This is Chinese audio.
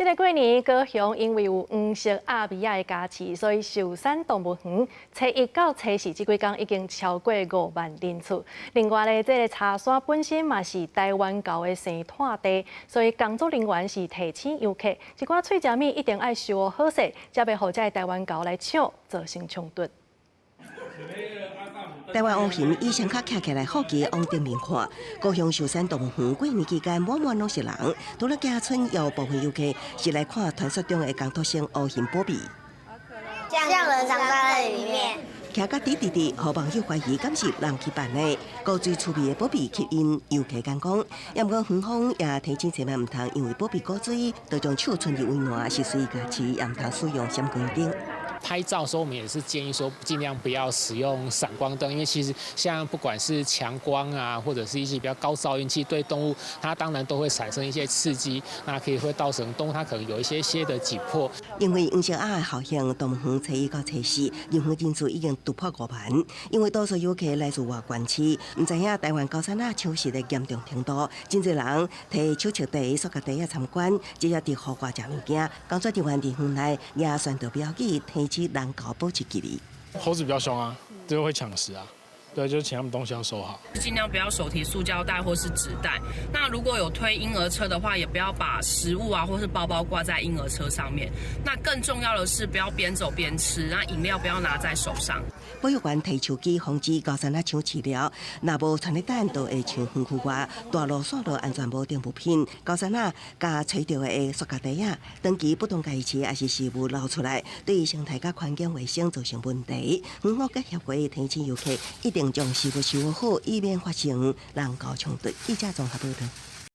这个过年，高雄因为有黄色阿比亚的加持，所以寿山动物园初一到初四这几天已经超过5万人次。另外咧，这个茶山本身嘛是台湾狗的生态地，所以工作人员是提醒游客，一寡脆食面一定要收好势，才袂互这台湾狗来抢，造成冲突。 台湾乌熊以双脚徛起来好奇往顶面看，高雄寿山动物园过年期间满满拢是人。除了家村，也有部分游客是来看传说中的工作性乌熊保庇。像人藏在里面。徛甲滴滴滴，互网友怀疑敢是人去办的。高水趣味的保庇吸引游客眼光，也毋过园方也提醒千万毋通因为保庇高水，就将手伸入围栏，是随意家持，也毋通使用闪光灯。 拍照的时候，我们也是建议说，尽量不要使用闪光灯，因为其实像不管是强光啊，或者是一些比较高噪音器，对动物它当然都会产生一些刺激，那可以会造成动物它可能有一些的紧迫。因为黄色鸭的效应，动物园初一到初四，入园人数已经突破5万。因为多数游客来自外县市，唔知影台湾高山鸭抢食的严重程度，真侪人摕手抄地、塑胶袋啊参观，直接伫户外食物件。工作人员伫园内也宣导标语，提起人狗保持距离。猴子比较凶啊，就会抢食啊。 对，就是请他们东西要收好，尽量不要手提塑胶袋或是纸袋。那如果有推婴儿车的话，也不要把食物啊或是包包挂在婴儿车上面。那更重要的是，不要边走边吃，那饮料不要拿在手上。保育员提手机防止高山鸭抢饲料，若无传热弹，就会像园区外大路线路安全无定物品。高山鸭甲吹到的塑胶袋啊，长期不当家饲，还是食物流出来，对生态甲环境卫生造成问题。园方甲协会提醒游客一定将食物收好，以免发生人狗冲突。记者综合报道。